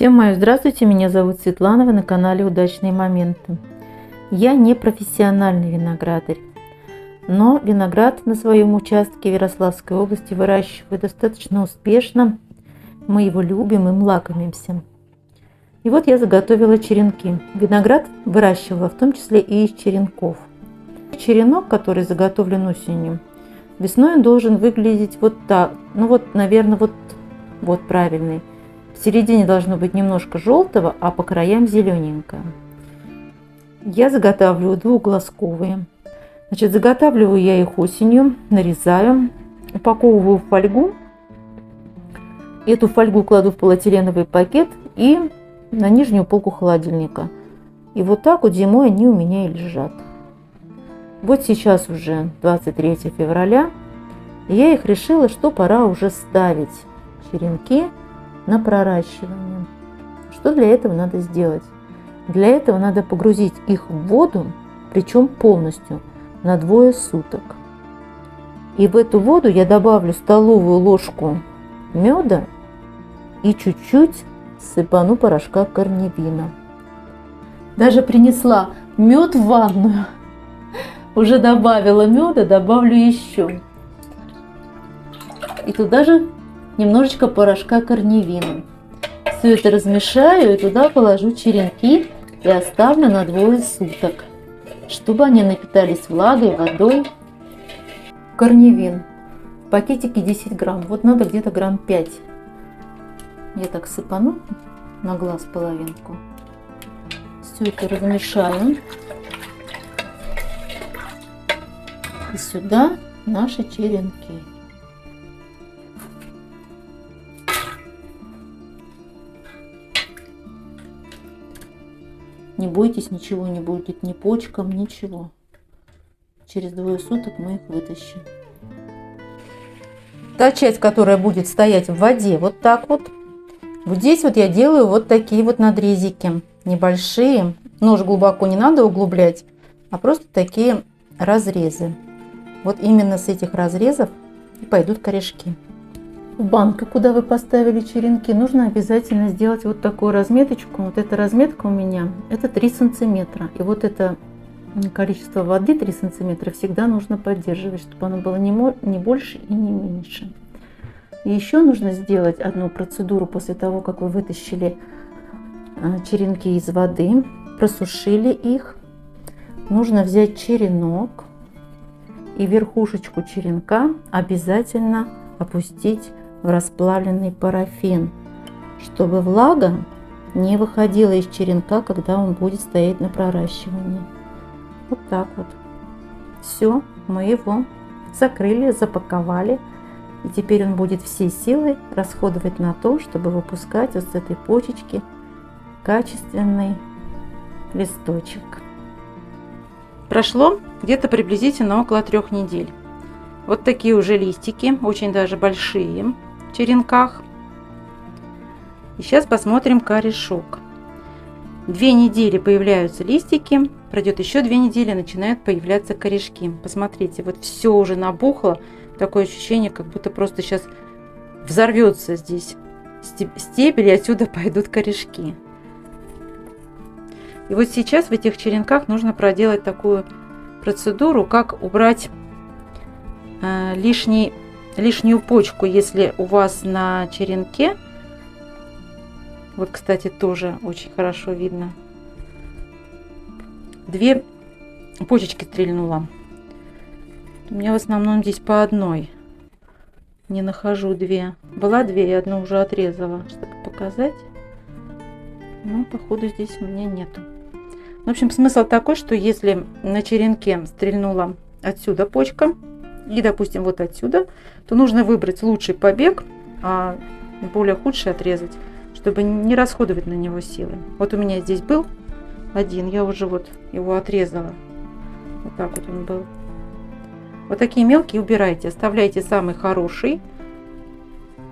Всем мое здравствуйте, меня зовут Светлана, вы на канале Удачные моменты. Я не профессиональный виноградарь, но виноград на своем участке в Ярославской области выращиваю достаточно успешно. Мы его любим, им лакомимся. И вот я заготовила черенки. Виноград выращивала в том числе и из черенков. Черенок, который заготовлен осенью, весной он должен выглядеть вот так. Ну вот, наверное, вот правильный. В середине должно быть немножко желтого, а по краям зелененькое. Я заготавливаю двухглазковые. Значит, заготавливаю я их осенью, нарезаю, упаковываю в фольгу. Эту фольгу кладу в полиэтиленовый пакет и на нижнюю полку холодильника. И вот так вот зимой они у меня и лежат. Вот сейчас уже 23 февраля. И я их решила, что пора уже ставить черенки на проращивание. Что для этого надо сделать? Для этого надо погрузить их в воду, причем полностью, на 2 суток. И в эту воду я добавлю столовую ложку меда и чуть-чуть сыпану порошка корневина. Даже принесла мед в ванную. Уже добавила меда, добавлю еще. И туда же немножечко порошка корневина. Все это размешаю и туда положу черенки и оставлю на 2 суток, чтобы они напитались влагой, водой. Корневин в пакетике 10 грамм. Вот надо где-то грамм 5. Я так сыпану на глаз половинку. Все это размешаю. И сюда наши черенки. Не бойтесь, ничего не будет, ни почкам, ничего. Через 2 суток мы их вытащим. Та часть, которая будет стоять в воде, вот так вот. Вот здесь вот я делаю вот такие вот надрезики. Небольшие. Нож глубоко не надо углублять, а просто такие разрезы. Вот именно с этих разрезов и пойдут корешки. В банку, куда вы поставили черенки, нужно обязательно сделать вот такую разметочку. Вот эта разметка у меня, это 3 сантиметра. И вот это количество воды 3 сантиметра всегда нужно поддерживать, чтобы оно было не больше и не меньше. И еще нужно сделать одну процедуру после того, как вы вытащили черенки из воды, просушили их. Нужно взять черенок и верхушечку черенка обязательно опустить в расплавленный парафин, чтобы влага не выходила из черенка, когда он будет стоять на проращивании. Вот так вот. Все, мы его закрыли, запаковали. И теперь он будет все силы расходовать на то, чтобы выпускать вот с этой почечки качественный листочек. Прошло где-то приблизительно около 3 недель. Вот такие уже листики, очень даже большие в черенках. И сейчас посмотрим корешок. 2 недели появляются листики, пройдет еще 2 недели, начинают появляться корешки. Посмотрите, вот все уже набухло. Такое ощущение, как будто просто сейчас взорвется здесь стебель, и отсюда пойдут корешки. И вот сейчас в этих черенках нужно проделать такую процедуру, как убрать лишнюю почку, если у вас на черенке, вот, кстати, тоже очень хорошо видно, 2 почечки стрельнула. У меня в основном здесь по одной, не нахожу 2. Была 2, и одну уже отрезала, чтобы показать. Но походу здесь у меня нету. В общем, смысл такой, что если на черенке стрельнула отсюда почка, и, допустим, вот отсюда, то нужно выбрать лучший побег, а более худший отрезать, чтобы не расходовать на него силы. Вот у меня здесь был один, я уже вот его отрезала. Вот так вот он был. Вот такие мелкие убирайте, оставляйте самый хороший.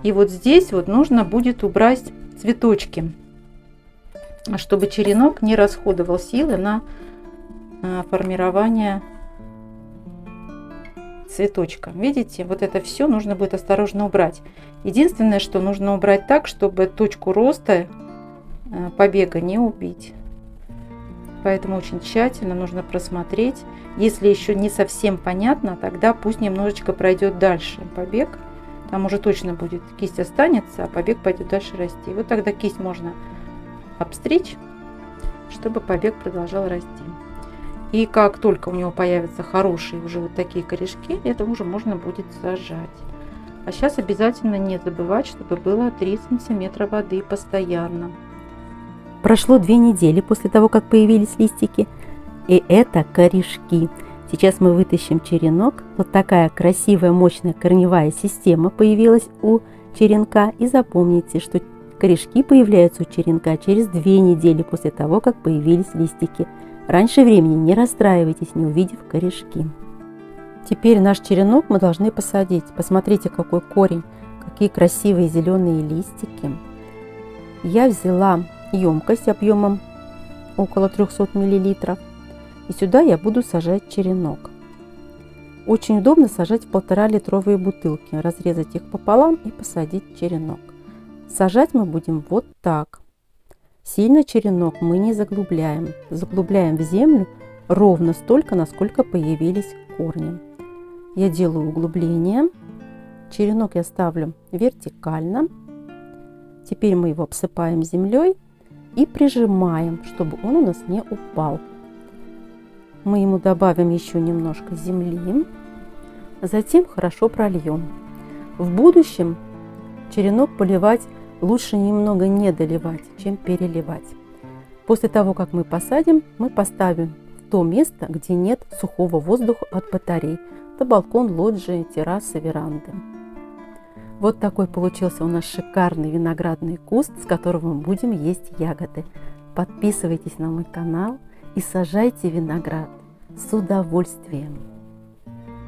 И вот здесь вот нужно будет убрать цветочки, чтобы черенок не расходовал силы на формирование цветочка. Видите, вот это все нужно будет осторожно убрать. Единственное, что нужно убрать так, чтобы точку роста побега не убить. Поэтому очень тщательно нужно просмотреть. Если еще не совсем понятно, тогда пусть немножечко пройдет дальше побег. Там уже точно будет, кисть останется, а побег пойдет дальше расти. Вот тогда кисть можно обстричь, чтобы побег продолжал расти. И как только у него появятся хорошие уже вот такие корешки, это уже можно будет сажать. А сейчас обязательно не забывать, чтобы было 3 сантиметра воды постоянно. Прошло 2 недели после того, как появились листики, и это корешки. Сейчас мы вытащим черенок. Вот такая красивая, мощная корневая система появилась у черенка. И запомните, что корешки появляются у черенка через 2 недели после того, как появились листики. Раньше времени не расстраивайтесь, не увидев корешки. Теперь наш черенок мы должны посадить. Посмотрите, какой корень, какие красивые зеленые листики. Я взяла емкость объемом около 300 мл. И сюда я буду сажать черенок. Очень удобно сажать в 1,5-литровые бутылки, разрезать их пополам и посадить черенок. Сажать мы будем вот так. Сильно черенок мы не заглубляем. Заглубляем в землю ровно столько, насколько появились корни. Я делаю углубление. Черенок я ставлю вертикально. Теперь мы его обсыпаем землей и прижимаем, чтобы он у нас не упал. Мы ему добавим еще немножко земли, затем хорошо прольем. В будущем черенок поливать лучше немного не доливать, чем переливать. После того, как мы посадим, мы поставим в то место, где нет сухого воздуха от батарей. Это балкон, лоджии, террасы, веранды. Вот такой получился у нас шикарный виноградный куст, с которого мы будем есть ягоды. Подписывайтесь на мой канал и сажайте виноград с удовольствием.